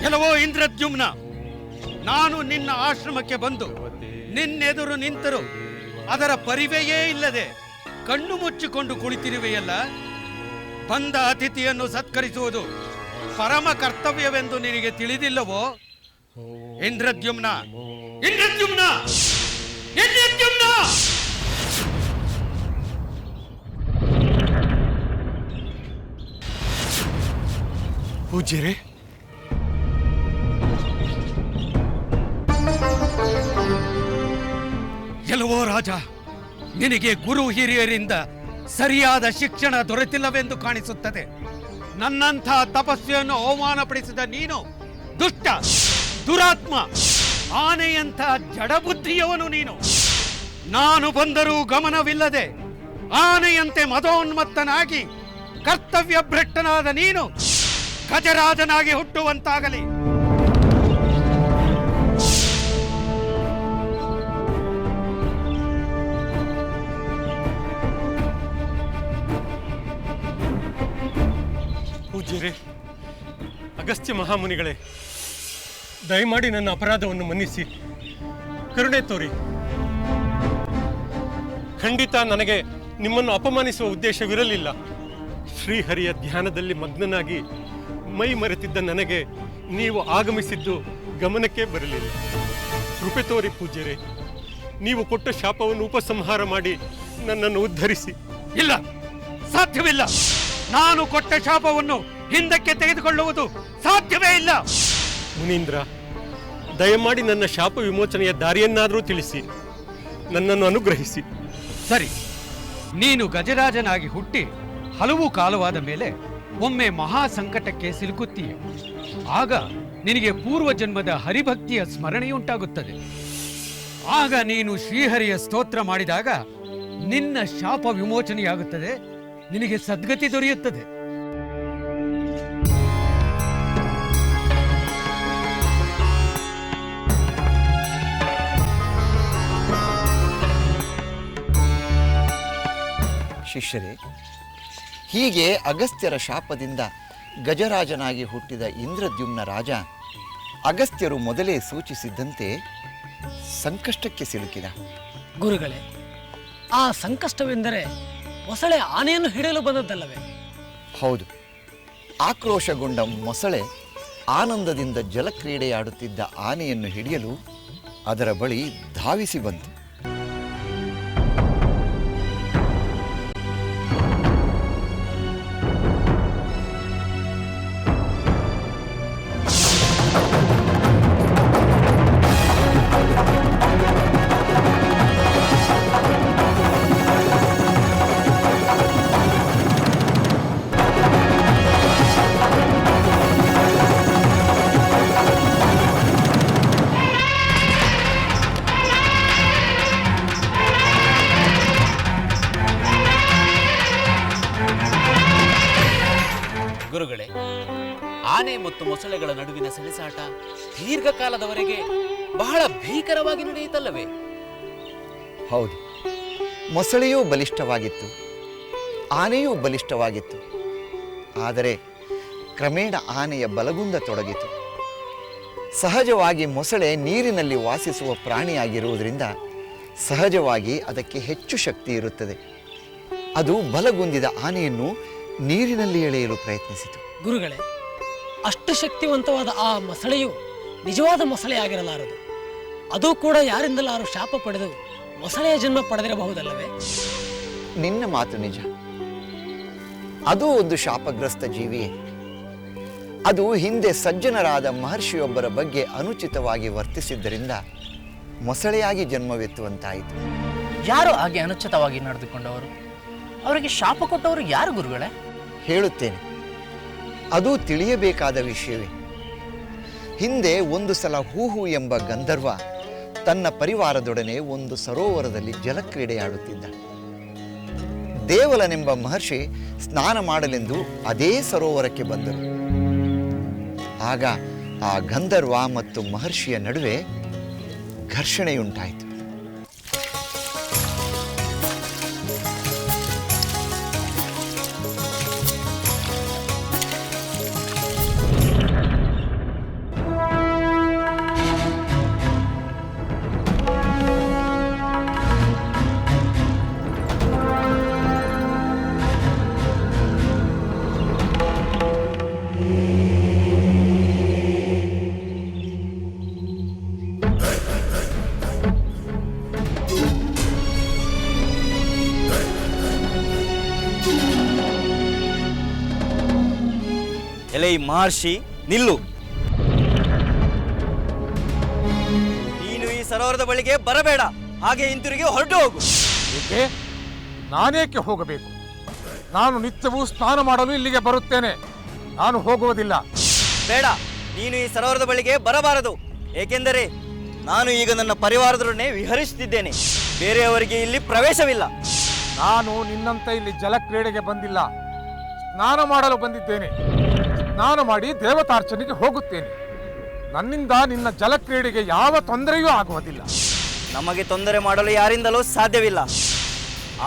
ಕೆಲವೋ ಇಂದ್ರದ್ಯುಮ್ನ, ನಾನು ನಿನ್ನ ಆಶ್ರಮಕ್ಕೆ ಬಂದು ನಿನ್ನೆದುರು ನಿಂತರು ಅದರ ಪರಿವೆಯೇ ಇಲ್ಲದೆ ಕಣ್ಣು ಮುಚ್ಚಿಕೊಂಡು ಕುಳಿತಿರುವೆಯಲ್ಲ. ಬಂದ ಅತಿಥಿಯನ್ನು ಸತ್ಕರಿಸುವುದು ಪರಮ ಕರ್ತವ್ಯವೆಂದು ನಿನಗೆ ತಿಳಿದಿಲ್ಲವೋ? ಇಂದ್ರದ್ಯುಮ್ನ, ಇಂದ್ರದ್ಯುಮ್ನ, ಇಂದ್ರದ್ಯುಮ್ನ! ಪೂಜ್ಯರೇ, ಎಲ್ಲವೋ ರಾಜ, ನಿನಗೆ ಗುರು ಹಿರಿಯರಿಂದ ಸರಿಯಾದ ಶಿಕ್ಷಣ ದೊರೆತಿಲ್ಲವೆಂದು ಕಾಣಿಸುತ್ತದೆ. ನನ್ನಂಥ ತಪಸ್ವಿಯನ್ನು ಅವಮಾನಪಡಿಸಿದ ನೀನು ದುಷ್ಟ, ದುರಾತ್ಮ, ಆನೆಯಂಥ ಜಡಬುದ್ಧಿಯವನು ನೀನು. ನಾನು ಬಂದರೂ ಗಮನವಿಲ್ಲದೆ ಆನೆಯಂತೆ ಮದೋನ್ಮತ್ತನಾಗಿ ಕರ್ತವ್ಯ ಭ್ರಷ್ಟನಾದ ನೀನು ಗಜರಾಜನಾಗಿ ಹುಟ್ಟುವಂತಾಗಲಿ. ಪೂಜ್ಯರೇ, ಅಗಸ್ತ್ಯ ಮಹಾಮುನಿಗಳೇ, ದಯಮಾಡಿ ನನ್ನ ಅಪರಾಧವನ್ನು ಮನ್ನಿಸಿ ಕರುಣೆ ತೋರಿ. ಖಂಡಿತ ನನಗೆ ನಿಮ್ಮನ್ನು ಅಪಮಾನಿಸುವ ಉದ್ದೇಶವಿರಲಿಲ್ಲ. ಶ್ರೀಹರಿಯ ಧ್ಯಾನದಲ್ಲಿ ಮಗ್ನನಾಗಿ ಮೈ ಮರೆತಿದ್ದ ನನಗೆ ನೀವು ಆಗಮಿಸಿದ್ದು ಗಮನಕ್ಕೆ ಬರಲಿಲ್ಲ. ಕೃಪೆ ತೋರಿ ಪೂಜ್ಯರೇ, ನೀವು ಕೊಟ್ಟ ಶಾಪವನ್ನು ಉಪಸಂಹಾರ ಮಾಡಿ ನನ್ನನ್ನು ಉದ್ಧರಿಸಿ. ಇಲ್ಲ, ಸಾಧ್ಯವಿಲ್ಲ. ನಾನು ಕೊಟ್ಟ ಶಾಪವನ್ನು ಹಿಂದಕ್ಕೆ ತೆಗೆದುಕೊಳ್ಳುವುದು ಸಾಧ್ಯವೇ ಇಲ್ಲ. ಮುನೀಂದ್ರ, ದಯಮಾಡಿ ನನ್ನ ಶಾಪ ವಿಮೋಚನೆಯ ದಾರಿಯನ್ನಾದರೂ ತಿಳಿಸಿ, ನನ್ನನ್ನು ಅನುಗ್ರಹಿಸಿ. ಸರಿ, ನೀನು ಗಜರಾಜನಾಗಿ ಹುಟ್ಟಿ ಹಲವು ಕಾಲವಾದ ಮೇಲೆ ಒಮ್ಮೆ ಮಹಾ ಸಂಕಟಕ್ಕೆ ಸಿಲುಕುತ್ತೀಯ. ಆಗ ನಿನಗೆ ಪೂರ್ವ ಜನ್ಮದ ಹರಿಭಕ್ತಿಯ ಸ್ಮರಣೆಯುಂಟಾಗುತ್ತದೆ. ಆಗ ನೀನು ಶ್ರೀಹರಿಯ ಸ್ತೋತ್ರ ಮಾಡಿದಾಗ ನಿನ್ನ ಶಾಪ ವಿಮೋಚನೆಯಾಗುತ್ತದೆ, ನಿನಗೆ ಸದ್ಗತಿ ದೊರೆಯುತ್ತದೆ. ಶಿಷ್ಯರೇ, ಹೀಗೆ ಅಗಸ್ತ್ಯರ ಶಾಪದಿಂದ ಗಜರಾಜನಾಗಿ ಹುಟ್ಟಿದ ಇಂದ್ರದ್ಯುಮ್ನ ರಾಜ ಅಗಸ್ತ್ಯರು ಮೊದಲೇ ಸೂಚಿಸಿದ್ದಂತೆ ಸಂಕಷ್ಟಕ್ಕೆ ಸಿಲುಕಿದ. ಗುರುಗಳೇ, ಆ ಸಂಕಷ್ಟವೆಂದರೆ ಮೊಸಳೆ ಆನೆಯನ್ನು ಹಿಡಿಯಲು ಬಂದದ್ದಲ್ಲವೇ? ಹೌದು. ಆಕ್ರೋಶಗೊಂಡ ಮೊಸಳೆ ಆನಂದದಿಂದ ಜಲಕ್ರೀಡೆಯಾಡುತ್ತಿದ್ದ ಆನೆಯನ್ನು ಹಿಡಿಯಲು ಅದರ ಬಳಿ ಧಾವಿಸಿ ಬಂತು. ಗುರುಗಳೇ, ಆನೆ ಮತ್ತು ಮೊಸಳೆಗಳ ನಡುವಿನ ಸೆಣಸಾಟ ದೀರ್ಘಕಾಲದವರೆಗೆ ಬಹಳ ಭೀಕರವಾಗಿ ನಡೆಯಿತಲ್ಲವೇ? ಹೌದು, ಮೊಸಳೆಯೂ ಬಲಿಷ್ಠವಾಗಿತ್ತು, ಆನೆಯೂ ಬಲಿಷ್ಠವಾಗಿತ್ತು. ಆದರೆ ಕ್ರಮೇಣ ಆನೆಯ ಬಲಗುಂದ ತೊಡಗಿತು. ಸಹಜವಾಗಿ ಮೊಸಳೆ ನೀರಿನಲ್ಲಿ ವಾಸಿಸುವ ಪ್ರಾಣಿಯಾಗಿರುವುದರಿಂದ ಸಹಜವಾಗಿ ಅದಕ್ಕೆ ಹೆಚ್ಚು ಶಕ್ತಿ ಇರುತ್ತದೆ. ಅದು ಬಲಗುಂದಿದ ಆನೆಯನ್ನು ನೀರಿನಲ್ಲಿ ಎಳೆಯಲು ಪ್ರಯತ್ನಿಸಿತು. ಗುರುಗಳೇ, ಅಷ್ಟು ಶಕ್ತಿವಂತವಾದ ಆ ಮೊಸಳೆಯು ನಿಜವಾದ ಮೊಸಳೆಯಾಗಿರಲಾರದು. ಅದು ಕೂಡ ಯಾರಿಂದಲಾರು ಶಾಪ ಪಡೆದು ಮೊಸಳೆಯ ಜನ್ಮ ಪಡೆದಿರಬಹುದಲ್ಲವೇ? ನಿನ್ನ ಮಾತು ನಿಜ. ಅದು ಒಂದು ಶಾಪಗ್ರಸ್ತ ಜೀವಿಯೇ. ಅದು ಹಿಂದೆ ಸಜ್ಜನರಾದ ಮಹರ್ಷಿಯೊಬ್ಬರ ಬಗ್ಗೆ ಅನುಚಿತವಾಗಿ ವರ್ತಿಸಿದ್ದರಿಂದ ಮೊಸಳೆಯಾಗಿ ಜನ್ಮವೆತ್ತುವಂತಾಯಿತು. ಯಾರು ಹಾಗೆ ಅನುಚಿತವಾಗಿ ನಡೆದುಕೊಂಡವರು? ಅವರಿಗೆ ಶಾಪ ಕೊಟ್ಟವರು ಯಾರು ಗುರುಗಳೇ? ಹೇಳುತ್ತೇನೆ, ಅದು ತಿಳಿಯಬೇಕಾದ ವಿಷಯವೇ. ಹಿಂದೆ ಒಂದು ಸಲ ಹೂಹು ಎಂಬ ಗಂಧರ್ವ ತನ್ನ ಪರಿವಾರದೊಡನೆ ಒಂದು ಸರೋವರದಲ್ಲಿ ಜಲಕ್ರೀಡೆಯಾಡುತ್ತಿದ್ದ. ದೇವಲನೆಂಬ ಮಹರ್ಷಿ ಸ್ನಾನ ಮಾಡಲೆಂದು ಅದೇ ಸರೋವರಕ್ಕೆ ಬಂದರು. ಆಗ ಆ ಗಂಧರ್ವ ಮತ್ತು ಮಹರ್ಷಿಯ ನಡುವೆ ಘರ್ಷಣೆಯುಂಟಾಯಿತು. ಎಲೈ ಮಹರ್ಷಿ, ನಿಲ್ಲು. ನೀನು ಈ ಸರೋವರದ ಬಳಿಗೆ ಬರಬೇಡ. ಹಾಗೆ ಹಿಂತಿರುಗಿ ಹೊರಟು ಹೋಗು. ಏಕೆ? ನಾನೇಕೆ ಹೋಗಬೇಕು? ನಾನು ನಿತ್ಯವೂ ಸ್ನಾನ ಮಾಡಲು ಇಲ್ಲಿಗೆ ಬರುತ್ತೇನೆ. ನಾನು ಹೋಗುವುದಿಲ್ಲ. ಬೇಡ, ನೀನು ಈ ಸರೋವರದ ಬಳಿಗೆ ಬರಬಾರದು. ಏಕೆಂದರೆ ನಾನು ಈಗ ನನ್ನ ಪರಿವಾರದೊಡನೆ ವಿಹರಿಸುತ್ತಿದ್ದೇನೆ. ಬೇರೆಯವರಿಗೆ ಇಲ್ಲಿ ಪ್ರವೇಶವಿಲ್ಲ. ನಾನು ನಿನ್ನಂತೆ ಇಲ್ಲಿ ಜಲಕ್ರೀಡೆಗೆ ಬಂದಿಲ್ಲ, ಸ್ನಾನ ಮಾಡಲು ಬಂದಿದ್ದೇನೆ. ಸ್ನಾನ ಮಾಡಿ ದೇವತಾರ್ಚನೆಗೆ ಹೋಗುತ್ತೇನೆ. ನನ್ನಿಂದ ನಿನ್ನ ಜಲಕ್ರೀಡೆಗೆ ಯಾವ ತೊಂದರೆಯೂ ಆಗುವುದಿಲ್ಲ. ನಮಗೆ ತೊಂದರೆ ಮಾಡಲು ಯಾರಿಂದಲೂ ಸಾಧ್ಯವಿಲ್ಲ.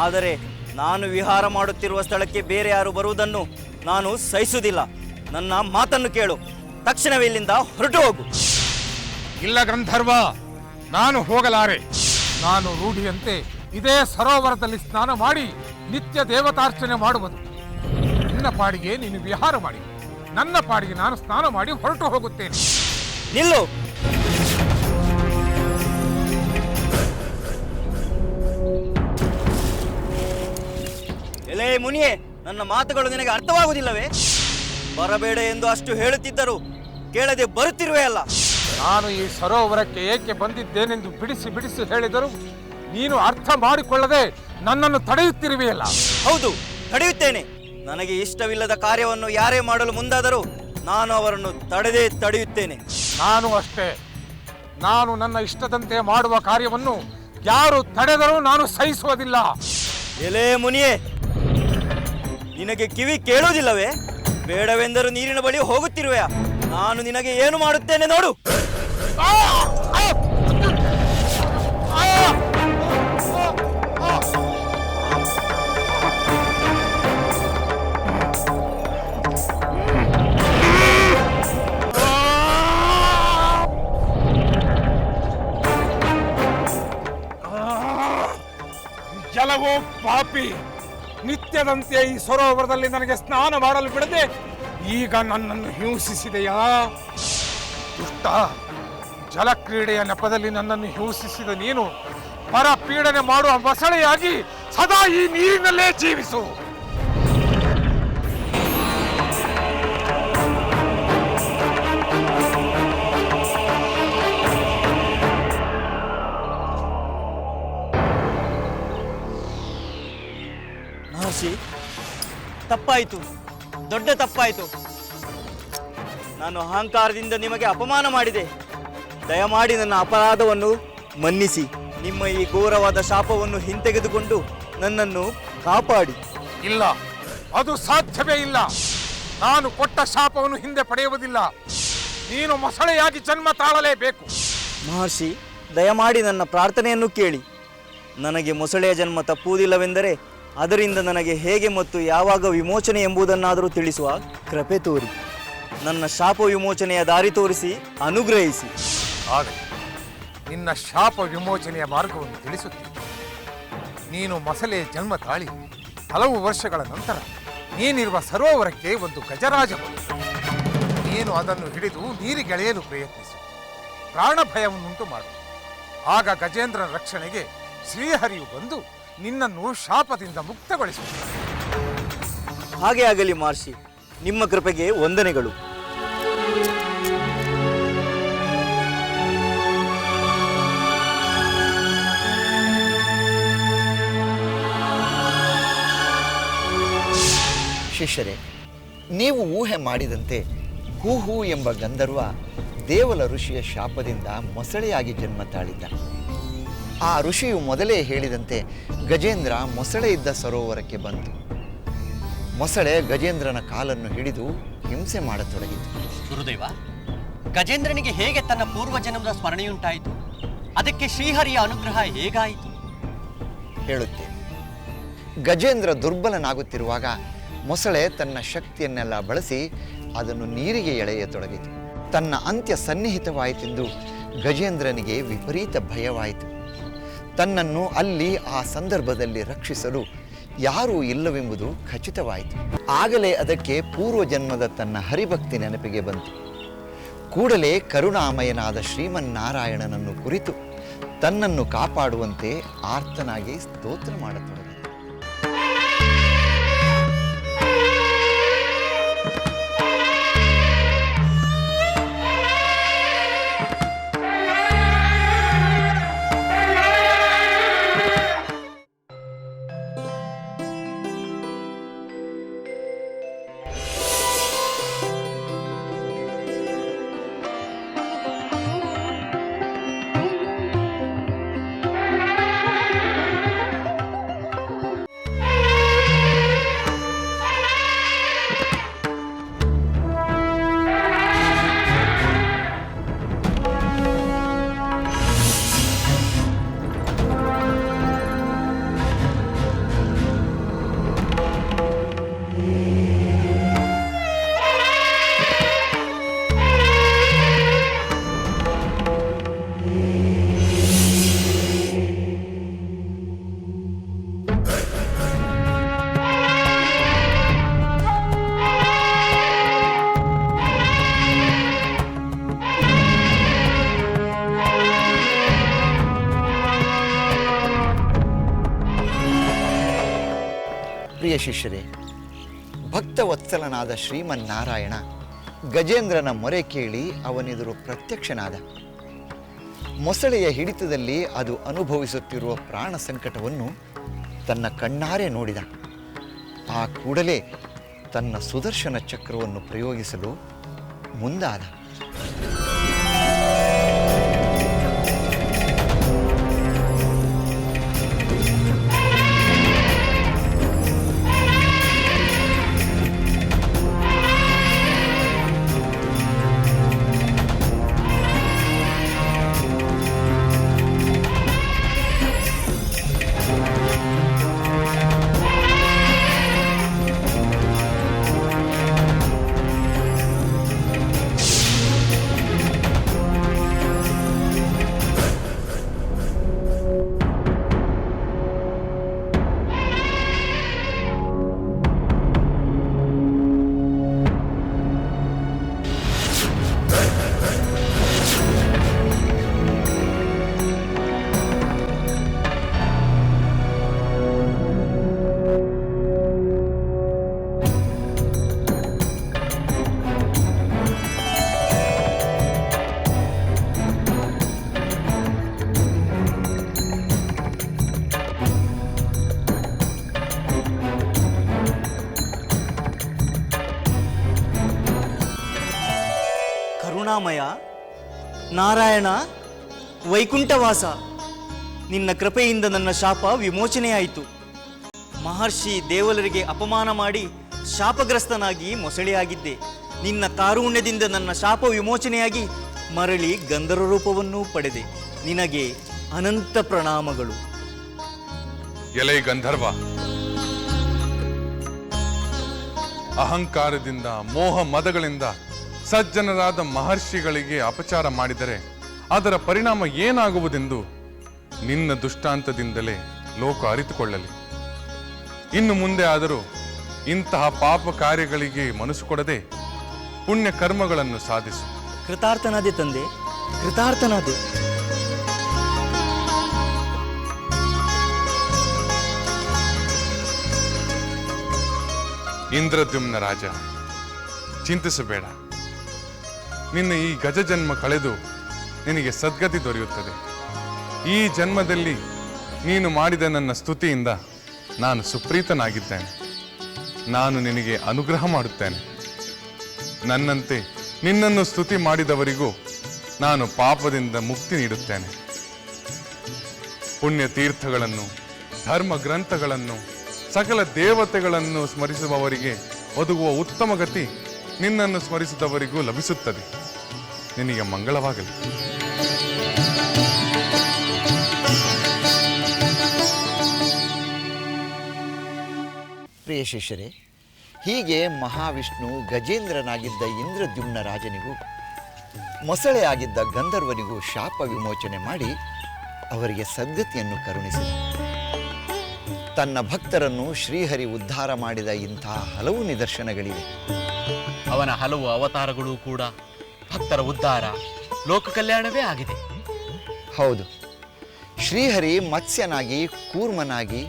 ಆದರೆ ನಾನು ವಿಹಾರ ಮಾಡುತ್ತಿರುವ ಸ್ಥಳಕ್ಕೆ ಬೇರೆ ಯಾರು ಬರುವುದನ್ನು ನಾನು ಸಹಿಸುವುದಿಲ್ಲ. ನನ್ನ ಮಾತನ್ನು ಕೇಳು. ತಕ್ಷಣವೇ ಇಲ್ಲಿಂದ ಹೊರಟು ಹೋಗು. ಇಲ್ಲ ಗಂಧರ್ವ, ನಾನು ಹೋಗಲಾರೆ. ನಾನು ರೂಢಿಯಂತೆ ಇದೇ ಸರೋವರದಲ್ಲಿ ಸ್ನಾನ ಮಾಡಿ ನಿತ್ಯ ದೇವತಾರ್ಚನೆ ಮಾಡುವುದು. ನಿನ್ನ ಪಾಡಿಗೆ ನೀನು ವಿಹಾರ ಮಾಡಿ, ನನ್ನ ಪಾಡಿಗೆ ನಾನು ಸ್ನಾನ ಮಾಡಿ ಹೊರಟು ಹೋಗುತ್ತೇನೆ. ನಿಲ್ಲು. ಎಲೇ ಮುನಿಯೇ, ನನ್ನ ಮಾತುಗಳು ನಿನಗೆ ಅರ್ಥವಾಗುವುದಿಲ್ಲವೇ? ಬರಬೇಡ ಎಂದು ಅಷ್ಟು ಹೇಳುತ್ತಿದ್ದರು ಕೇಳದೆ ಬರುತ್ತಿರುವೆ ಅಲ್ಲ. ನಾನು ಈ ಸರೋವರಕ್ಕೆ ಏಕೆ ಬಂದಿದ್ದೇನೆಂದು ಬಿಡಿಸಿ ಬಿಡಿಸಿ ಹೇಳಿದರು ನೀನು ಅರ್ಥ ಮಾಡಿಕೊಳ್ಳದೆ ನನ್ನನ್ನು ತಡೆಯುತ್ತಿರುವೆಯಲ್ಲ. ಹೌದು, ತಡೆಯುತ್ತೇನೆ. ನನಗೆ ಇಷ್ಟವಿಲ್ಲದ ಕಾರ್ಯವನ್ನು ಯಾರೇ ಮಾಡಲು ಮುಂದಾದರೂ ನಾನು ಅವರನ್ನು ತಡೆಯುತ್ತೇನೆ. ನಾನು ಅಷ್ಟೇ. ನಾನು ನನ್ನ ಇಷ್ಟದಂತೆ ಮಾಡುವ ಕಾರ್ಯವನ್ನು ಯಾರು ತಡೆದರೂ ನಾನು ಸಹಿಸುವುದಿಲ್ಲ. ಎಲೇ ಮುನಿಯೇ, ನಿನಗೆ ಕಿವಿ ಕೇಳುವುದಿಲ್ಲವೇ? ಬೇಡವೆಂದರೂ ನೀರಿನ ಬಳಿ ಹೋಗುತ್ತಿರುವೆಯಾ? ನಾನು ನಿನಗೆ ಏನು ಮಾಡುತ್ತೇನೆ ನೋಡು. ಜಲವೋ ಪಾಪಿ, ನಿತ್ಯದಂತೆ ಈ ಸರೋವರದಲ್ಲಿ ನನಗೆ ಸ್ನಾನ ಮಾಡಲು ಬಿಡದೆ ಈಗ ನನ್ನನ್ನು ಹಿಂಸಿಸಿದೆಯಾ? ದುಷ್ಟ, ಜಲಕ್ರೀಡೆಯ ನೆಪದಲ್ಲಿ ನನ್ನನ್ನು ಹಿಂಸಿಸಿದ ನೀನು ಪರಪೀಡನೆ ಮಾಡುವ ಮೊಸಳೆಯಾಗಿ ಸದಾ ಈ ನೀರಿನಲ್ಲೇ ಜೀವಿಸು. ಮಹರ್ಷಿ, ತಪ್ಪಾಯಿತು, ದೊಡ್ಡ ತಪ್ಪಾಯಿತು. ನಾನು ಅಹಂಕಾರದಿಂದ ನಿಮಗೆ ಅಪಮಾನ ಮಾಡಿದೆ. ದಯಮಾಡಿ ನನ್ನ ಅಪರಾಧವನ್ನು ಮನ್ನಿಸಿ ನಿಮ್ಮ ಈ ಘೋರವಾದ ಶಾಪವನ್ನು ಹಿಂತೆಗೆದುಕೊಂಡು ನನ್ನನ್ನು ಕಾಪಾಡಿ. ಇಲ್ಲ, ಅದು ಸಾಧ್ಯವೇ ಇಲ್ಲ. ನಾನು ಕೊಟ್ಟ ಶಾಪವನ್ನು ಹಿಂದೆ ಪಡೆಯುವುದಿಲ್ಲ. ನೀನು ಮೊಸಳೆಯಾಗಿ ಜನ್ಮ ತಾಳಲೇಬೇಕು. ಮಹರ್ಷಿ, ದಯಮಾಡಿ ನನ್ನ ಪ್ರಾರ್ಥನೆಯನ್ನು ಕೇಳಿ. ನನಗೆ ಮೊಸಳೆಯ ಜನ್ಮ ತಪ್ಪುವುದಿಲ್ಲವೆಂದರೆ ಅದರಿಂದ ನನಗೆ ಹೇಗೆ ಮತ್ತು ಯಾವಾಗ ವಿಮೋಚನೆ ಎಂಬುದನ್ನಾದರೂ ತಿಳಿಸುವ ಕೃಪೆ ತೋರಿ ನನ್ನ ಶಾಪ ವಿಮೋಚನೆಯ ದಾರಿ ತೋರಿಸಿ ಅನುಗ್ರಹಿಸಿ. ಆದರೆ ನಿನ್ನ ಶಾಪ ವಿಮೋಚನೆಯ ಮಾರ್ಗವನ್ನು ತಿಳಿಸುತ್ತೀನಿ. ನೀನು ಮೊಸಳೆಯ ಜನ್ಮ ತಾಳಿ ಹಲವು ವರ್ಷಗಳ ನಂತರ ನೀನಿರುವ ಸರೋವರಕ್ಕೆ ಒಂದು ಗಜರಾಜ ಬಂತು. ನೀನು ಅದನ್ನು ಹಿಡಿದು ನೀರಿಗೆಳೆಯಲು ಪ್ರಯತ್ನಿಸು. ಪ್ರಾಣ ಭಯವನ್ನುಂಟು ಮಾಡು. ಆಗ ಗಜೇಂದ್ರನ ರಕ್ಷಣೆಗೆ ಶ್ರೀಹರಿಯು ಬಂದು ನಿನ್ನನ್ನು ಶಾಪದಿಂದ ಮುಕ್ತಗೊಳಿಸುತ್ತಾನೆ. ಹಾಗೆ ಆಗಲಿ ಮಹರ್ಷಿ, ನಿಮ್ಮ ಕೃಪೆಗೆ ವಂದನೆಗಳು. ಶಿಷ್ಯರೇ, ನೀವು ಊಹೆ ಮಾಡಿದಂತೆ ಹೂಹು ಎಂಬ ಗಂಧರ್ವ ದೇವಲ ಋಷಿಯ ಶಾಪದಿಂದ ಮೊಸಳೆಯಾಗಿ ಜನ್ಮ ತಾಳಿದ್ದ. ಆ ಋಷಿಯು ಮೊದಲೇ ಹೇಳಿದಂತೆ ಗಜೇಂದ್ರ ಮೊಸಳೆ ಇದ್ದ ಸರೋವರಕ್ಕೆ ಬಂತು. ಮೊಸಳೆ ಗಜೇಂದ್ರನ ಕಾಲನ್ನು ಹಿಡಿದು ಹಿಂಸೆ ಮಾಡತೊಡಗಿತು. ಗುರುದೇವ, ಗಜೇಂದ್ರನಿಗೆ ಹೇಗೆ ತನ್ನ ಪೂರ್ವಜನ್ಮದ ಸ್ಮರಣೆಯುಂಟಾಯಿತು? ಅದಕ್ಕೆ ಶ್ರೀಹರಿಯ ಅನುಗ್ರಹ ಹೇಗಾಯಿತು? ಹೇಳುತ್ತೇನೆ. ಗಜೇಂದ್ರ ದುರ್ಬಲನಾಗುತ್ತಿರುವಾಗ ಮೊಸಳೆ ತನ್ನ ಶಕ್ತಿಯನ್ನೆಲ್ಲ ಬಳಸಿ ಅದನ್ನು ನೀರಿಗೆ ಎಳೆಯತೊಡಗಿತು. ತನ್ನ ಅಂತ್ಯ ಸನ್ನಿಹಿತವಾಯಿತೆಂದು ಗಜೇಂದ್ರನಿಗೆ ವಿಪರೀತ ಭಯವಾಯಿತು. ತನ್ನನ್ನು ಅಲ್ಲಿ ಆ ಸಂದರ್ಭದಲ್ಲಿ ರಕ್ಷಿಸಲು ಯಾರೂ ಇಲ್ಲವೆಂಬುದು ಖಚಿತವಾಯಿತು. ಆಗಲೇ ಅದಕ್ಕೆ ಪೂರ್ವಜನ್ಮದ ತನ್ನ ಹರಿಭಕ್ತಿ ನೆನಪಿಗೆ ಬಂತು. ಕೂಡಲೇ ಕರುಣಾಮಯನಾದ ಶ್ರೀಮನ್ನಾರಾಯಣನನ್ನು ಕುರಿತು ತನ್ನನ್ನು ಕಾಪಾಡುವಂತೆ ಆರ್ತನಾಗಿ ಸ್ತೋತ್ರ ಮಾಡತೊಡಗಿತು. ಶಿಷ್ಯರೇ, ಭಕ್ತವತ್ಸಲನಾದ ಶ್ರೀಮನ್ನಾರಾಯಣ ಗಜೇಂದ್ರನ ಮೊರೆ ಕೇಳಿ ಅವನೆದುರು ಪ್ರತ್ಯಕ್ಷನಾದ. ಮೊಸಳೆಯ ಹಿಡಿತದಲ್ಲಿ ಅದು ಅನುಭವಿಸುತ್ತಿರುವ ಪ್ರಾಣ ಸಂಕಟವನ್ನು ತನ್ನ ಕಣ್ಣಾರೆ ನೋಡಿದ. ಆ ಕೂಡಲೇ ತನ್ನ ಸುದರ್ಶನ ಚಕ್ರವನ್ನು ಪ್ರಯೋಗಿಸಲು ಮುಂದಾದ. ಕರುಣಾಮಯ, ನಾರಾಯಣ, ವೈಕುಂಠವಾಸ, ನಿನ್ನ ಕೃಪೆಯಿಂದ ನನ್ನ ಶಾಪ ವಿಮೋಚನೆಯಾಯಿತು. ಮಹರ್ಷಿ ದೇವಲರಿಗೆ ಅಪಮಾನ ಮಾಡಿ ಶಾಪಗ್ರಸ್ತನಾಗಿ ಮೊಸಳೆಯಾಗಿದ್ದೆ. ನಿನ್ನ ಕಾರುಣ್ಯದಿಂದ ನನ್ನ ಶಾಪ ವಿಮೋಚನೆಯಾಗಿ ಮರಳಿ ಗಂಧರ್ವ ರೂಪವನ್ನೂ ಪಡೆದೆ. ನಿನಗೆ ಅನಂತ ಪ್ರಣಾಮಗಳು. ಎಲೆ ಗಂಧರ್ವ, ಅಹಂಕಾರದಿಂದ ಮೋಹ ಮದಗಳಿಂದ ಸಜ್ಜನರಾದ ಮಹರ್ಷಿಗಳಿಗೆ ಅಪಚಾರ ಮಾಡಿದರೆ ಅದರ ಪರಿಣಾಮ ಏನಾಗುವುದೆಂದು ನಿನ್ನ ದುಷ್ಟಾಂತದಿಂದಲೇ ಲೋಕ ಅರಿತುಕೊಳ್ಳಲಿ. ಇನ್ನು ಮುಂದೆ ಆದರೂ ಇಂತಹ ಪಾಪ ಕಾರ್ಯಗಳಿಗೆ ಮನಸ್ಸು ಕೊಡದೆ ಪುಣ್ಯ ಕರ್ಮಗಳನ್ನು ಸಾಧಿಸು. ಕೃತಾರ್ಥನಾದೆ ತಂದೆ, ಕೃತಾರ್ಥನಾದೆ. ಇಂದ್ರದ್ಯುಮ್ನ ರಾಜ, ಚಿಂತಿಸಬೇಡ. ನಿನ್ನ ಈ ಗಜ ಜನ್ಮ ಕಳೆದು ನಿನಗೆ ಸದ್ಗತಿ ದೊರೆಯುತ್ತದೆ. ಈ ಜನ್ಮದಲ್ಲಿ ನೀನು ಮಾಡಿದ ನನ್ನ ಸ್ತುತಿಯಿಂದ ನಾನು ಸುಪ್ರೀತನಾಗಿದ್ದೇನೆ. ನಾನು ನಿನಗೆ ಅನುಗ್ರಹ ಮಾಡುತ್ತೇನೆ. ನನ್ನಂತೆ ನಿನ್ನನ್ನು ಸ್ತುತಿ ಮಾಡಿದವರಿಗೂ ನಾನು ಪಾಪದಿಂದ ಮುಕ್ತಿ ನೀಡುತ್ತೇನೆ. ಪುಣ್ಯ ತೀರ್ಥಗಳನ್ನು, ಧರ್ಮ ಗ್ರಂಥಗಳನ್ನು, ಸಕಲ ದೇವತೆಗಳನ್ನು ಸ್ಮರಿಸುವವರಿಗೆ ಒದಗುವ ಉತ್ತಮ ಗತಿ ನಿನ್ನನ್ನು ಸ್ಮರಿಸಿದವರಿಗೂ ಲಭಿಸುತ್ತದೆ. ನಿನಗೆ ಮಂಗಳವಾಗಲಿ. ಪ್ರಿಯ ಶಿಷ್ಯರೇ, ಹೀಗೆ ಮಹಾವಿಷ್ಣು ಗಜೇಂದ್ರನಾಗಿದ್ದ ಇಂದ್ರದ್ಯುಮ್ನ ರಾಜನಿಗೂ ಮೊಸಳೆಯಾಗಿದ್ದ ಗಂಧರ್ವನಿಗೂ ಶಾಪ ವಿಮೋಚನೆ ಮಾಡಿ ಅವರಿಗೆ ಸದ್ಗತಿಯನ್ನು ಕರುಣಿಸಿದ. ತನ್ನ ಭಕ್ತರನ್ನು ಶ್ರೀಹರಿ ಉದ್ಧಾರ ಮಾಡಿದ ಇಂತಹ ಹಲವು ನಿದರ್ಶನಗಳಿವೆ. ಅವನ ಹಲವು ಅವತಾರಗಳು ಕೂಡ ಭಕ್ತರ ಉದ್ಧಾರ, ಲೋಕ ಕಲ್ಯಾಣವೇ ಆಗಿದೆ. ಹೌದು, ಶ್ರೀಹರಿ ಮತ್ಸ್ಯನಾಗಿ, ಕೂರ್ಮನಾಗಿ,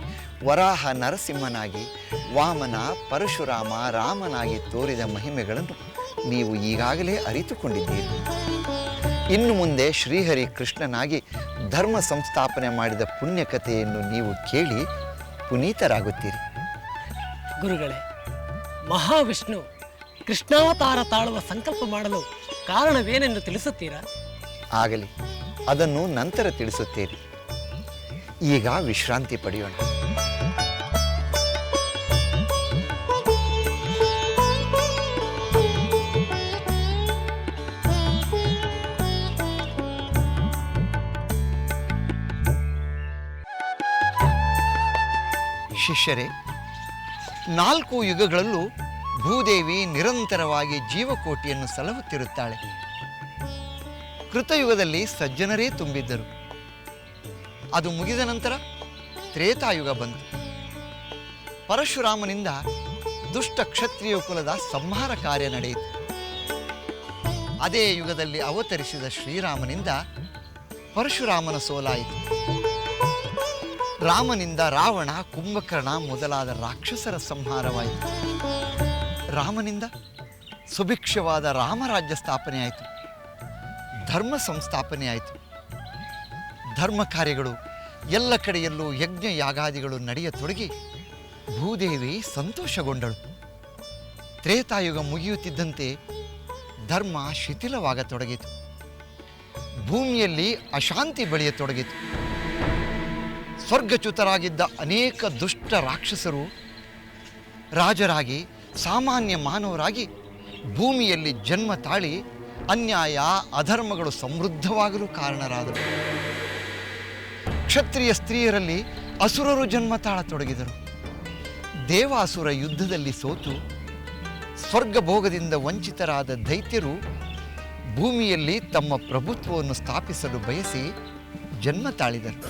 ವರಾಹ ನರಸಿಂಹನಾಗಿ, ವಾಮನ, ಪರಶುರಾಮ, ರಾಮನಾಗಿ ತೋರಿದ ಮಹಿಮೆಗಳನ್ನು ನೀವು ಈಗಾಗಲೇ ಅರಿತುಕೊಂಡಿದ್ದೀರಿ. ಇನ್ನು ಮುಂದೆ ಶ್ರೀಹರಿ ಕೃಷ್ಣನಾಗಿ ಧರ್ಮ ಸಂಸ್ಥಾಪನೆ ಮಾಡಿದ ಪುಣ್ಯಕಥೆಯನ್ನು ನೀವು ಕೇಳಿ ಪುನೀತರಾಗುತ್ತೀರಿ. ಗುರುಗಳೇ, ಮಹಾವಿಷ್ಣು ಕೃಷ್ಣಾವತಾರ ತಾಳುವ ಸಂಕಲ್ಪ ಮಾಡಲು ಕಾರಣವೇನೆಂದು ತಿಳಿಸುತ್ತೀರಾ? ಆಗಲಿ, ಅದನ್ನು ನಂತರ ತಿಳಿಸುತ್ತೇನೆ. ಈಗ ವಿಶ್ರಾಂತಿ ಪಡೆಯೋಣ. ಶಿಷ್ಯರೇ, 4 ಯುಗಗಳಲ್ಲೂ ಭೂದೇವಿ ನಿರಂತರವಾಗಿ ಜೀವಕೋಟಿಯನ್ನು ಸಲಹುತ್ತಿರುತ್ತಾಳೆ. ಕೃತಯುಗದಲ್ಲಿ ಸಜ್ಜನರೇ ತುಂಬಿದ್ದರು. ಅದು ಮುಗಿದ ನಂತರ ತ್ರೇತಾಯುಗ ಬಂತು. ಪರಶುರಾಮನಿಂದ ದುಷ್ಟ ಕ್ಷತ್ರಿಯ ಕುಲದ ಸಂಹಾರ ಕಾರ್ಯ ನಡೆಯಿತು. ಅದೇ ಯುಗದಲ್ಲಿ ಅವತರಿಸಿದ ಶ್ರೀರಾಮನಿಂದ ಪರಶುರಾಮನ ಸೋಲಾಯಿತು. ರಾಮನಿಂದ ರಾವಣ, ಕುಂಭಕರ್ಣ ಮೊದಲಾದ ರಾಕ್ಷಸರ ಸಂಹಾರವಾಯಿತು. ರಾಮನಿಂದ ಸುಭಿಕ್ಷವಾದ ರಾಮರಾಜ್ಯ ಸ್ಥಾಪನೆ ಆಯಿತು. ಧರ್ಮ ಸಂಸ್ಥಾಪನೆ ಆಯಿತು. ಧರ್ಮ ಕಾರ್ಯಗಳು ಎಲ್ಲ ಕಡೆಯಲ್ಲೂ ಯಜ್ಞ ಯಾಗಾದಿಗಳು ನಡೆಯತೊಡಗಿ ಭೂದೇವಿ ಸಂತೋಷಗೊಂಡಳು. ತ್ರೇತಾಯುಗ ಮುಗಿಯುತ್ತಿದ್ದಂತೆ ಧರ್ಮ ಶಿಥಿಲವಾಗತೊಡಗಿತು. ಭೂಮಿಯಲ್ಲಿ ಅಶಾಂತಿ ಬೆಳೆಯತೊಡಗಿತು. ಸ್ವರ್ಗಚ್ಯುತರಾಗಿದ್ದ ಅನೇಕ ದುಷ್ಟ ರಾಕ್ಷಸರು ರಾಜರಾಗಿ, ಸಾಮಾನ್ಯ ಮಾನವರಾಗಿ ಭೂಮಿಯಲ್ಲಿ ಜನ್ಮ ತಾಳಿ ಅನ್ಯಾಯ ಅಧರ್ಮಗಳು ಸಮೃದ್ಧವಾಗಲು ಕಾರಣರಾದರು. ಕ್ಷತ್ರಿಯ ಸ್ತ್ರೀಯರಲ್ಲಿ ಅಸುರರು ಜನ್ಮ ತಾಳತೊಡಗಿದರು. ದೇವಾಸುರ ಯುದ್ಧದಲ್ಲಿ ಸೋತು ಸ್ವರ್ಗಭೋಗದಿಂದ ವಂಚಿತರಾದ ದೈತ್ಯರು ಭೂಮಿಯಲ್ಲಿ ತಮ್ಮ ಪ್ರಭುತ್ವವನ್ನು ಸ್ಥಾಪಿಸಲು ಬಯಸಿ ಜನ್ಮ ತಾಳಿದರು.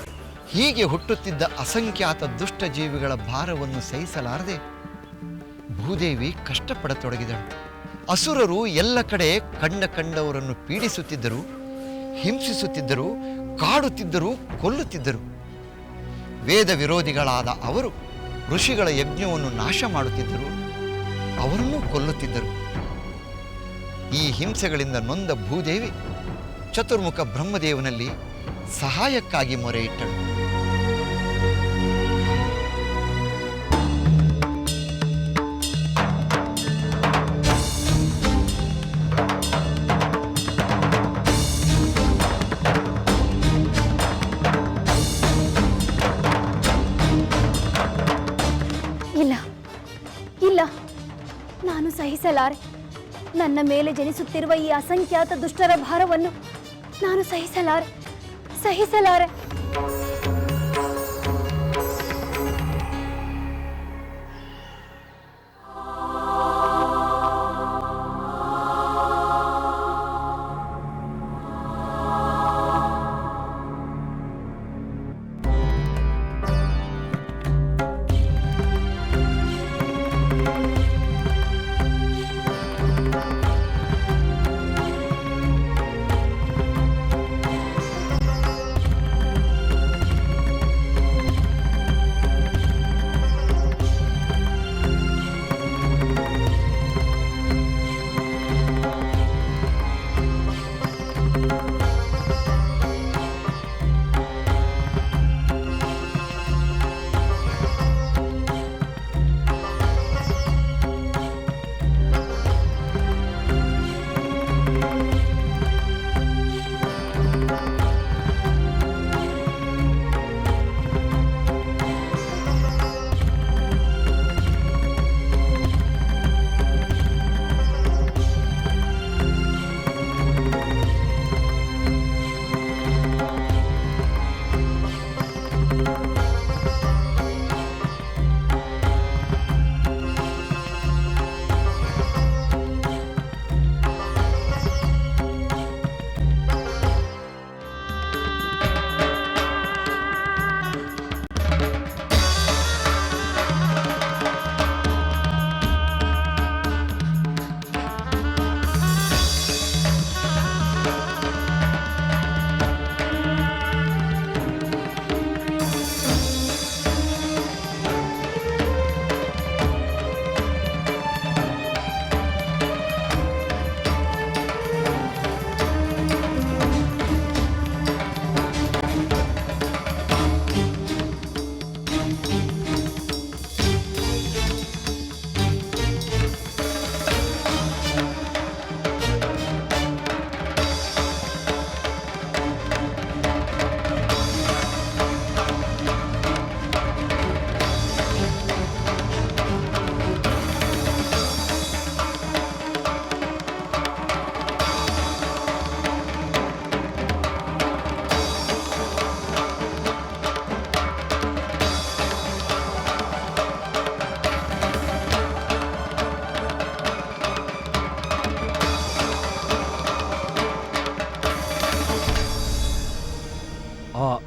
ಹೀಗೆ ಹುಟ್ಟುತ್ತಿದ್ದ ಅಸಂಖ್ಯಾತ ದುಷ್ಟ ಜೀವಿಗಳ ಭಾರವನ್ನು ಸಹಿಸಲಾರದೆ ಭೂದೇವಿ ಕಷ್ಟಪಡತೊಡಗಿದಳು. ಅಸುರರು ಎಲ್ಲ ಕಡೆ ಕಂಡವರನ್ನು ಪೀಡಿಸುತ್ತಿದ್ದರು, ಹಿಂಸಿಸುತ್ತಿದ್ದರು, ಕಾಡುತ್ತಿದ್ದರು, ಕೊಲ್ಲುತ್ತಿದ್ದರು. ವೇದ ವಿರೋಧಿಗಳಾದ ಅವರು ಋಷಿಗಳ ಯಜ್ಞವನ್ನು ನಾಶ ಮಾಡುತ್ತಿದ್ದರು, ಅವರನ್ನು ಕೊಲ್ಲುತ್ತಿದ್ದರು. ಈ ಹಿಂಸೆಗಳಿಂದ ನೊಂದ ಭೂದೇವಿ ಚತುರ್ಮುಖ ಬ್ರಹ್ಮದೇವನಲ್ಲಿ ಸಹಾಯಕ್ಕಾಗಿ ಮೊರೆ ಇಟ್ಟಳು. ಇಲ್ಲ ಇಲ್ಲ, ನಾನು ಸಹಿಸಲಾರೆ. ನನ್ನ ಮೇಲೆ ಜನಿಸುತ್ತಿರುವ ಈ ಅಸಂಖ್ಯಾತ ದುಷ್ಟರ ಭಾರವನ್ನು ನಾನು ಸಹಿಸಲಾರೆ.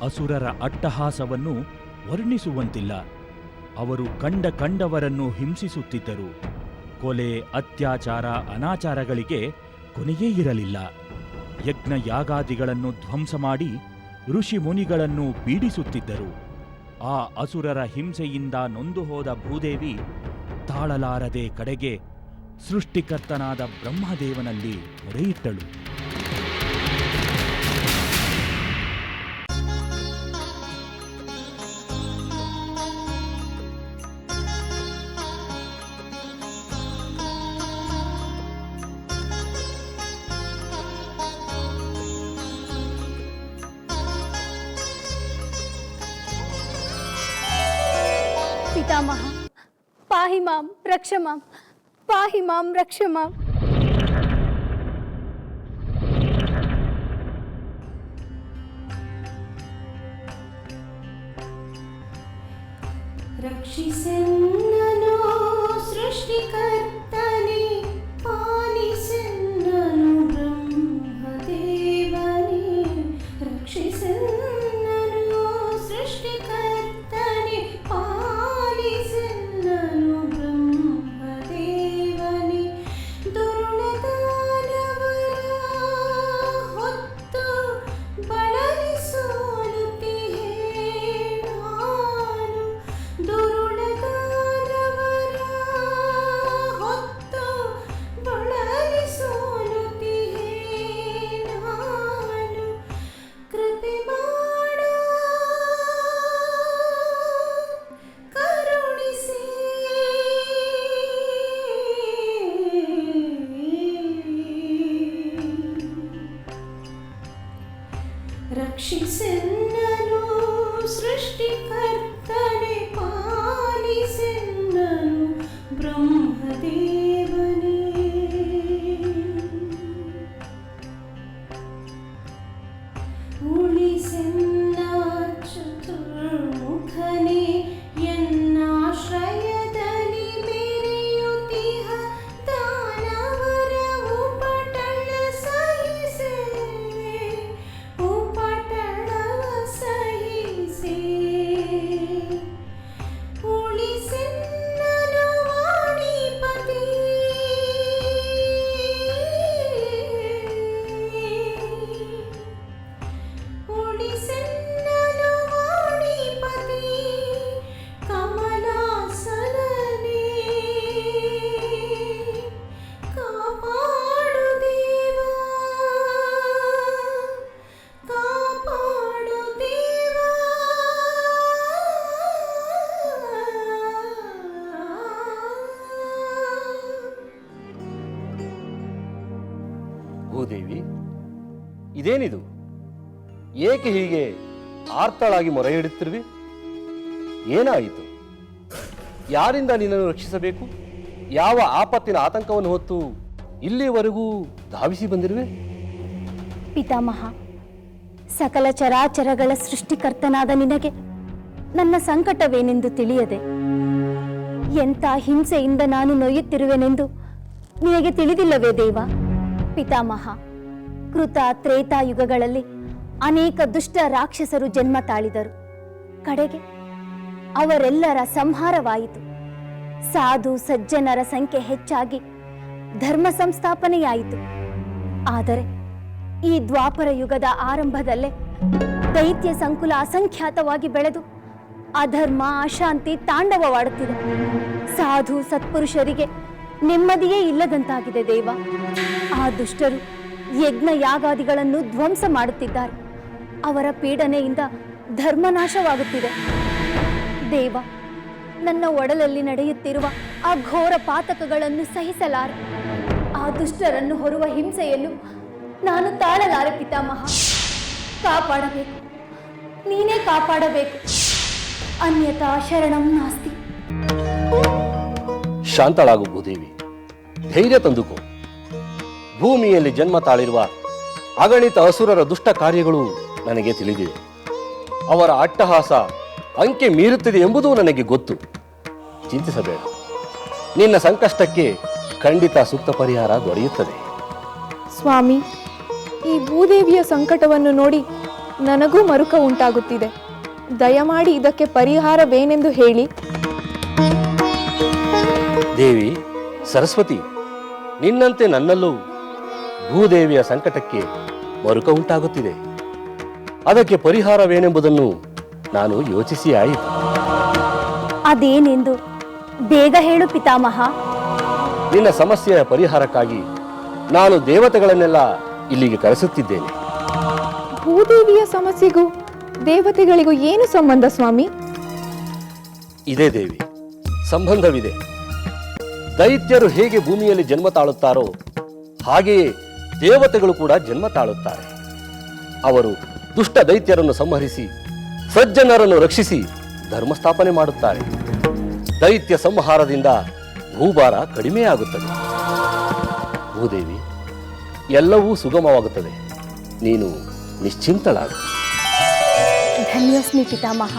ಅಸುರರ ಅಟ್ಟಹಾಸವನ್ನು ವರ್ಣಿಸುವಂತಿಲ್ಲ. ಅವರು ಕಂಡವರನ್ನು ಹಿಂಸಿಸುತ್ತಿದ್ದರು. ಕೊಲೆ, ಅತ್ಯಾಚಾರ, ಅನಾಚಾರಗಳಿಗೆ ಕೊನೆಯೇ ಇರಲಿಲ್ಲ. ಯಜ್ಞ ಯಾಗಾದಿಗಳನ್ನು ಧ್ವಂಸ ಮಾಡಿ ಋಷಿ ಮುನಿಗಳನ್ನು ಪೀಡಿಸುತ್ತಿದ್ದರು. ಆ ಅಸುರರ ಹಿಂಸೆಯಿಂದ ನೊಂದು ಹೋದ ಭೂದೇವಿ ತಾಳಲಾರದೆ ಕಡೆಗೆ ಸೃಷ್ಟಿಕರ್ತನಾದ ಬ್ರಹ್ಮದೇವನಲ್ಲಿ ಮೊರೆಯಿಟ್ಟಳು. पितामह पाहि मां रक्ष मां पाहि मां रक्ष मां। रक्षिसेन्ननु सृष्टिकर्तने पालिसेन्ननु ब्रह्मदेवने रक्षिसेन्ननु सृष्टिकर्तने पालिसेन्ननु ब्रह्मदेवने दुर्णदानवर ಹೊತ್ತು ಬಳಲಿಸೋಲುತ್ತಿಹೆ ನಾನು ದುರುಳದಾನವರ ಹೊತ್ತು ಬಳಲಿಸೋಲುತ್ತಿಹೆ ನಾನು ಕೃಪೆ ಮಾಡ ಕರುಣಿಸಿ ರಕ್ಷಿಸೆನ್ನನು ಸೃಷ್ಟಿಕರ್ತನೆ ಪಾಲಿಸೆನ್ನನು ಬ್ರಹ್ಮದೇವನೇ ಉಳಿಸೆನ್ನ ಚತುರ್ಮುಖನೇ ಎನ್ನಾಶ್ರಯದಲ್ಲಿ ಮೆರೆಯುತ್ತಿಹ ದಾನವರ ಉಪಟಳ ಸಹಿಸೆ ಉಪಟಳವ ಸಹಿಸೆ ಉಳಿಸೆನ್ನನು ವಾಣಿಪತಿ ಉಳಿಸೆನ್ನನು ವಾಣಿಪತಿ ಕಮಲಾಸನನೇ ಕಾಪಾಡು ದೇವಾ ಕಾಪಾಡು ದೇವಾ ಭೂದೇವಿ, ಇದೇನಿದು? ಏಕೆ ಹೀಗೆ ಆರ್ತಳಾಗಿ ಮೊರೆ ಇಡುತ್ತಿರುವೆ? ಏನಾಯಿತು? ಯಾರಿಂದ ನಿನ್ನನ್ನು ರಕ್ಷಿಸಬೇಕು? ಯಾವ ಆಪತ್ತಿನ ಆತಂಕವನ್ನು ಹೊತ್ತು ಇಲ್ಲಿವರೆಗೂ ಧಾವಿಸಿ ಬಂದಿರುವೆ? ಪಿತಾಮಹ, ಸಕಲ ಚರಾಚರಗಳ ಸೃಷ್ಟಿಕರ್ತನಾದ ನಿನಗೆ ನನ್ನ ಸಂಕಟವೇನೆಂದು ತಿಳಿಯದೆ ಎಂಥ ಹಿಂಸೆಯಿಂದ ನಾನು ನೋಯುತ್ತಿರುವೆನೆಂದು ನಿನಗೆ ತಿಳಿದಿಲ್ಲವೇ ದೇವ? ಪಿತಾಮಹ, ಕೃತ ತ್ರೇತಾಯುಗಗಳಲ್ಲಿ ಅನೇಕ ದುಷ್ಟ ರಾಕ್ಷಸರು ಜನ್ಮ ತಾಳಿದರು. ಕಡೆಗೆ ಅವರೆಲ್ಲರ ಸಂಹಾರವಾಯಿತು. ಸಾಧು ಸಜ್ಜನರ ಸಂಖ್ಯೆ ಹೆಚ್ಚಾಗಿ ಧರ್ಮ ಸಂಸ್ಥಾಪನೆಯಾಯಿತು. ಆದರೆ ಈ ದ್ವಾಪರ ಯುಗದ ಆರಂಭದಲ್ಲೇ ದೈತ್ಯ ಸಂಕುಲ ಅಸಂಖ್ಯಾತವಾಗಿ ಬೆಳೆದು ಅಧರ್ಮ ಅಶಾಂತಿ ತಾಂಡವವಾಡುತ್ತಿದೆ. ಸಾಧು ಸತ್ಪುರುಷರಿಗೆ ನೆಮ್ಮದಿಯೇ ಇಲ್ಲದಂತಾಗಿದೆ ದೇವ. ಆ ದುಷ್ಟರು ಯಜ್ಞ ಯಾಗಾದಿಗಳನ್ನು ಧ್ವಂಸ ಮಾಡುತ್ತಿದ್ದಾರೆ. ಅವರ ಪೀಡನೆಯಿಂದ ಧರ್ಮನಾಶವಾಗುತ್ತಿದೆ. ದೇವ, ನನ್ನ ಒಡಲಲ್ಲಿ ನಡೆಯುತ್ತಿರುವ ಆ ಘೋರ ಪಾತಕಗಳನ್ನು ಸಹಿಸಲಾರೆ. ಆ ದುಷ್ಟರನ್ನು ಹೊರುವ ಹಿಂಸೆಯನ್ನು ನಾನು ತಾಳಲಾರೆ ಪಿತಾಮಹ. ಕಾಪಾಡಬೇಕು, ನೀನೇ ಕಾಪಾಡಬೇಕು. ಅನ್ಯತಾ ಶರಣಂ ನಾಸ್ತಿ. ಶಾಂತಳಾಗು ಭೂದೇವಿ, ಧೈರ್ಯ ತಂದುಕೋ. ಭೂಮಿಯಲ್ಲಿ ಜನ್ಮ ತಾಳಿರುವ ಅಗಣಿತ ಅಸುರರ ದುಷ್ಟ ಕಾರ್ಯಗಳು ನನಗೆ ತಿಳಿದಿವೆ. ಅವರ ಅಟ್ಟಹಾಸ ಅಂಕೆ ಮೀರುತ್ತಿದೆ ಎಂಬುದು ನನಗೆ ಗೊತ್ತು. ಚಿಂತಿಸಬೇಡ, ನಿನ್ನ ಸಂಕಷ್ಟಕ್ಕೆ ಖಂಡಿತ ಸೂಕ್ತ ಪರಿಹಾರ ದೊರೆಯುತ್ತದೆ. ಸ್ವಾಮಿ, ಈ ಭೂದೇವಿಯ ಸಂಕಟವನ್ನು ನೋಡಿ ನನಗೂ ಮರುಕ ಉಂಟಾಗುತ್ತಿದೆ. ದಯಮಾಡಿ ಇದಕ್ಕೆ ಪರಿಹಾರವೇನೆಂದು ಹೇಳಿ. ದೇವಿ ಸರಸ್ವತಿ, ನಿನ್ನಂತೆ ನನ್ನಲ್ಲೂ ಭೂದೇವಿಯ ಸಂಕಟಕ್ಕೆ ಮರುಕ ಉಂಟಾಗುತ್ತಿದೆ. ಅದಕ್ಕೆ ಪರಿಹಾರವೇನೆಂಬುದನ್ನು ನಾನು ಯೋಚಿಸಿ ಆಯಿತು. ಅದೇನೆಂದು ಬೇಗ ಹೇಳು ಪಿತಾಮಹ. ನಿನ್ನ ಸಮಸ್ಯೆಯ ಪರಿಹಾರಕ್ಕಾಗಿ ನಾನು ದೇವತೆಗಳನ್ನೆಲ್ಲ ಇಲ್ಲಿಗೆ ಕರೆಸುತ್ತಿದ್ದೇನೆ. ಭೂದೇವಿಯ ಸಮಸ್ಯೆಗೂ ದೇವತೆಗಳಿಗೂ ಏನು ಸಂಬಂಧ ಸ್ವಾಮಿ? ಇದೇ ದೇವಿ, ಸಂಬಂಧವಿದೆ. ದೈತ್ಯರು ಹೇಗೆ ಭೂಮಿಯಲ್ಲಿ ಜನ್ಮ ತಾಳುತ್ತಾರೋ ಹಾಗೆಯೇ ದೇವತೆಗಳು ಕೂಡ ಜನ್ಮ ತಾಳುತ್ತಾರೆ. ಅವರು ದುಷ್ಟ ದೈತ್ಯರನ್ನು ಸಂಹರಿಸಿ ಸಜ್ಜನರನ್ನು ರಕ್ಷಿಸಿ ಧರ್ಮಸ್ಥಾಪನೆ ಮಾಡುತ್ತಾರೆ. ದೈತ್ಯ ಸಂಹಾರದಿಂದ ಭೂಭಾರ ಕಡಿಮೆಯಾಗುತ್ತದೆ. ಭೂದೇವಿ, ಎಲ್ಲವೂ ಸುಗಮವಾಗುತ್ತದೆ. ನೀನು ನಿಶ್ಚಿಂತಳಾಗು. ಧನ್ಯೋಸ್ಮಿ ಪಿತಾಮಹ,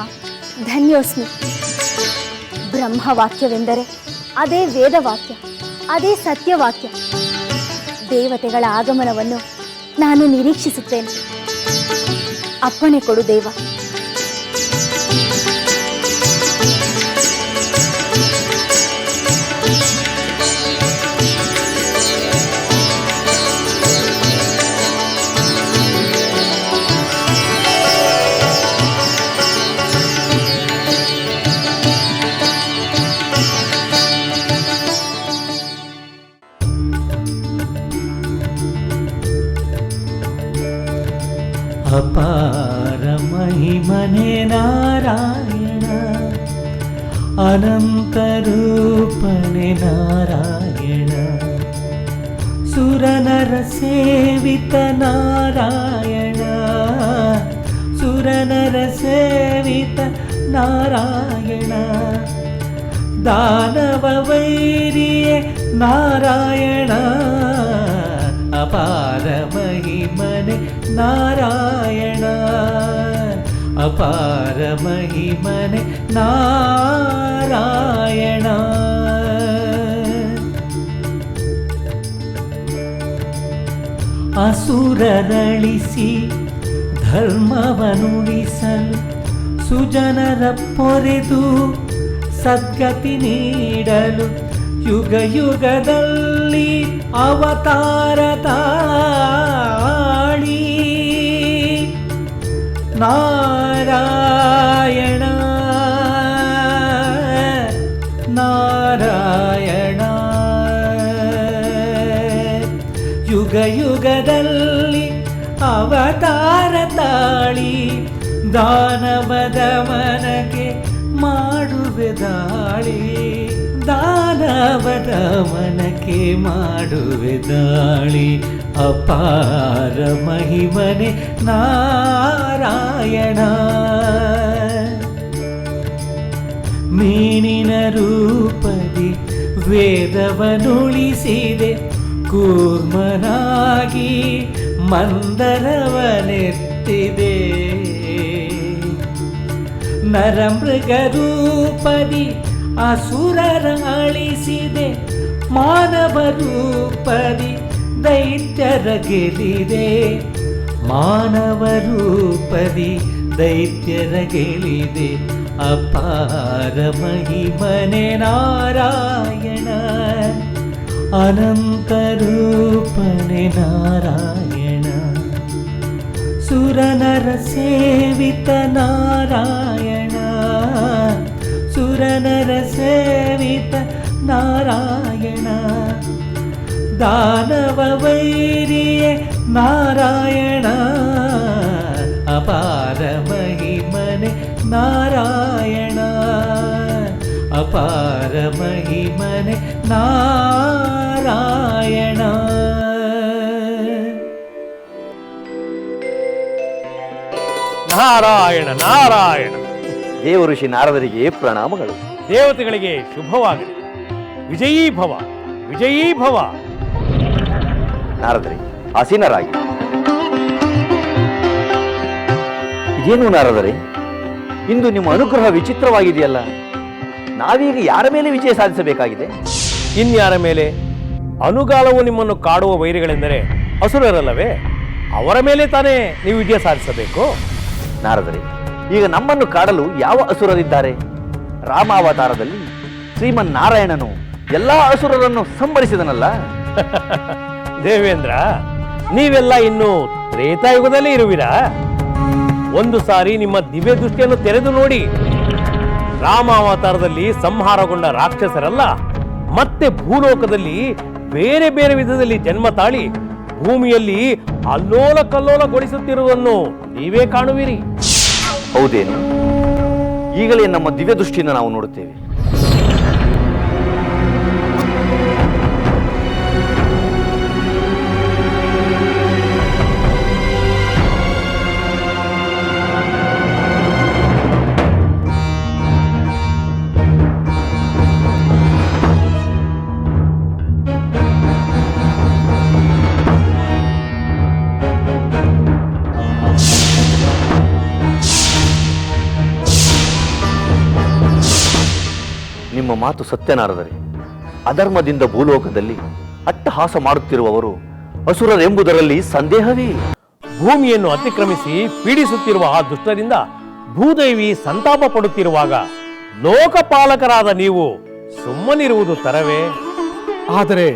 ಧನ್ಯೋಸ್ಮಿ. ಬ್ರಹ್ಮವಾಕ್ಯವೆಂದರೆ ಅದೇ ವೇದವಾಕ್ಯ, ಅದೇ ಸತ್ಯವಾಕ್ಯ. ದೇವತೆಗಳ ಆಗಮನವನ್ನು ನಾನು ನಿರೀಕ್ಷಿಸುತ್ತೇನೆ. ಅಪ್ಪಣೆ ಕೊಡು ದೇವ. ಅಪಾರ ಮಹಿಮನೆ ನಾರಾಯಣ, ಅನಂತ ರೂಪನೆ ನಾರಾಯಣ, ಸುರನರ ಸೇವಿತ ನಾರಾಯಣ, ಸುರನರ ಸೇವಿತ ನಾರಾಯಣ, ದಾನವ ವೈರಿಯೇ ನಾರಾಯಣ, ಅಪಾರ ಮಹಿಮನೆ ನಾರಾಯಣ, ಅಪಾರ ಮಹಿಮನೆ ನಾರಾಯಣ. ಅಸುರರಳಿಸಿ ಧರ್ಮವನುಳಿಸಲು ಸುಜನರ ಪೊರೆದು ಸದ್ಗತಿ ನೀಡಲು ಯುಗ ಯುಗದಲ್ಲಿ ಅವತಾರ ತಾಳಿ ನಾರಾಯಣ ನಾರಾಯಣ. ಯುಗ ಯುಗದಲ್ಲಿ ಅವತಾರ ತಾಳಿ ದಾನವದ ಮನಕ್ಕೆ ಮಾಡುವೆ ದಾಳಿ, ದಾನವದ ಮನಕ್ಕೆ ಮಾಡುವೆ ದಾಳಿ, ಅಪಾರ ಮಹಿಮನೆ ನಾರಾಯಣ. ಮೀನಿನ ರೂಪದಿ ವೇದವನುಳಿಸಿದೆ, ಕೂರ್ಮನಾಗಿ ಮಂದರವನೆತ್ತಿದೆ, ನರಮೃಗ ರೂಪದಿ ಅಸುರರ ಅಳಿಸಿದೆ, ಮಾನವ ರೂಪದಿ ದೈತ್ಯರ ಗೆಲಿದೆ, ಮಾನವ ರೂಪದಿ ದೈತ್ಯರ ಗೆಲಿದೆ, ಅಪಾರ ಮಹಿಮನೆ ನಾರಾಯಣ, ಅನಂತ ರೂಪನೆ ನಾರಾಯಣ, ಸುರನರ ಸೇವಿತ ನಾರಾಯಣ, ಸುರನರ ಸೇವಿತ ನಾರಾಯಣ, ದಾನವ ವೈರಿಯೇ ನಾರಾಯಣ, ಅಪಾರ ಮಹಿಮನೆ ನಾರಾಯಣ, ಅಪಾರ ಮಹಿಮನೆ ನಾರಾಯಣ. ನಾರಾಯಣ ನಾರಾಯಣ. ದೇವಋಷಿ ನಾರದರಿಗೆ ಪ್ರಣಾಮಗಳು. ದೇವತೆಗಳಿಗೆ ಶುಭವಾಗಲಿ. ವಿಜಯೀ ಭವ ವಿಜಯೀ ಭವ. ನಾರದರೇ, ಆಸೀನರಾಗಿ. ಇದೇನು ನಾರದರೇ, ಇಂದು ನಿಮ್ಮ ಅನುಗ್ರಹ ವಿಚಿತ್ರವಾಗಿದೆಯಲ್ಲ. ನಾವೀಗ ಯಾರ ಮೇಲೆ ವಿಜಯ ಸಾಧಿಸಬೇಕಾಗಿದೆ? ಇನ್ಯಾರ ಮೇಲೆ? ಅನುಗಾಲವು ನಿಮ್ಮನ್ನು ಕಾಡುವ ವೈರಿಗಳೆಂದರೆ ಅಸುರರಲ್ಲವೇ? ಅವರ ಮೇಲೆ ತಾನೇ ನೀವು ವಿಜಯ ಸಾಧಿಸಬೇಕು. ನಾರದರೇ, ಈಗ ನಮ್ಮನ್ನು ಕಾಡಲು ಯಾವ ಅಸುರರಿದ್ದಾರೆ? ರಾಮಾವತಾರದಲ್ಲಿ ಶ್ರೀಮನ್ನಾರಾಯಣನು ಎಲ್ಲಾ ಅಸುರರನ್ನು ಸಂಹರಿಸಿದನಲ್ಲ. ದೇವೇಂದ್ರ, ನೀವೆಲ್ಲ ಇನ್ನು ತ್ರೇತಾಯುಗದಲ್ಲಿ ಇರುವಿರಾ? ಒಂದು ಸಾರಿ ನಿಮ್ಮ ದಿವ್ಯ ದೃಷ್ಟಿಯನ್ನು ತೆರೆದು ನೋಡಿ. ರಾಮಾವತಾರದಲ್ಲಿ ಸಂಹಾರಗೊಂಡ ರಾಕ್ಷಸರಲ್ಲ, ಮತ್ತೆ ಭೂಲೋಕದಲ್ಲಿ ಬೇರೆ ಬೇರೆ ವಿಧದಲ್ಲಿ ಜನ್ಮ ತಾಳಿ ಭೂಮಿಯಲ್ಲಿ ಅಲ್ಲೋಲ ಕಲ್ಲೋಲಗೊಳಿಸುತ್ತಿರುವುದನ್ನು ನೀವೇ ಕಾಣುವಿರಿ. ಹೌದೇನು? ಈಗಲೇ ನಮ್ಮ ದಿವ್ಯ ದೃಷ್ಟಿಯಿಂದ ನಾವು ನೋಡುತ್ತೇವೆ. ನಿಮ್ಮ ಮಾತು ಸತ್ಯನಾರದರೆ, ಅಧರ್ಮದಿಂದ ಭೂಲೋಕದಲ್ಲಿ ಅಟ್ಟಹಾಸ ಮಾಡುತ್ತಿರುವವರು ಅಸುರರೆಂಬುದರಲ್ಲಿ ಸಂದೇಹವೇ. ಭೂಮಿಯನ್ನು ಅತಿಕ್ರಮಿಸಿ ಪೀಡಿಸುತ್ತಿರುವ ಆ ದುಷ್ಟರಿಂದ ಭೂದೇವಿ ಸಂತಾಪ ಪಡುತ್ತಿರುವಾಗ ಲೋಕಪಾಲಕರಾದ ನೀವು ಸುಮ್ಮನಿರುವುದು ತರವೇ? ಆದರೆ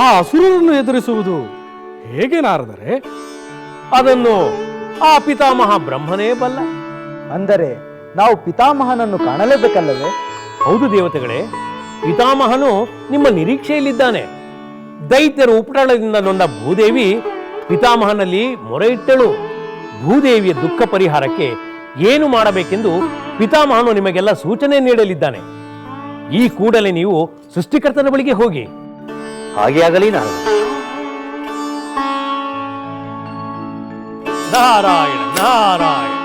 ಆ ಅಸುರರನ್ನು ಎದುರಿಸುವುದು ಹೇಗೆ ನಾರದರೆ? ಅದನ್ನು ಆ ಪಿತಾಮಹ ಬ್ರಹ್ಮನೇ ಬಲ್ಲ. ಅಂದರೆ ನಾವು ಪಿತಾಮಹನನ್ನು ಕಾಣಲೇಬೇಕಲ್ಲವೇ? ಹೌದು ದೇವತೆಗಳೇ, ಪಿತಾಮಹನು ನಿಮ್ಮ ನಿರೀಕ್ಷೆಯಲ್ಲಿದ್ದಾನೆ. ದೈತ್ಯರು ಉಪಟಳದಿಂದ ನೊಂದ ಭೂದೇವಿ ಪಿತಾಮಹನಲ್ಲಿ ಮೊರೆ ಇಟ್ಟಳು. ಭೂದೇವಿಯ ದುಃಖ ಪರಿಹಾರಕ್ಕೆ ಏನು ಮಾಡಬೇಕೆಂದು ಪಿತಾಮಹನು ನಿಮಗೆಲ್ಲ ಸೂಚನೆ ನೀಡಲಿದ್ದಾನೆ. ಈ ಕೂಡಲೇ ನೀವು ಸೃಷ್ಟಿಕರ್ತನ ಬಳಿಗೆ ಹೋಗಿ. ಹಾಗೆ ಆಗಲಿ. ನಾರಾಯಣ ನಾರಾಯಣ.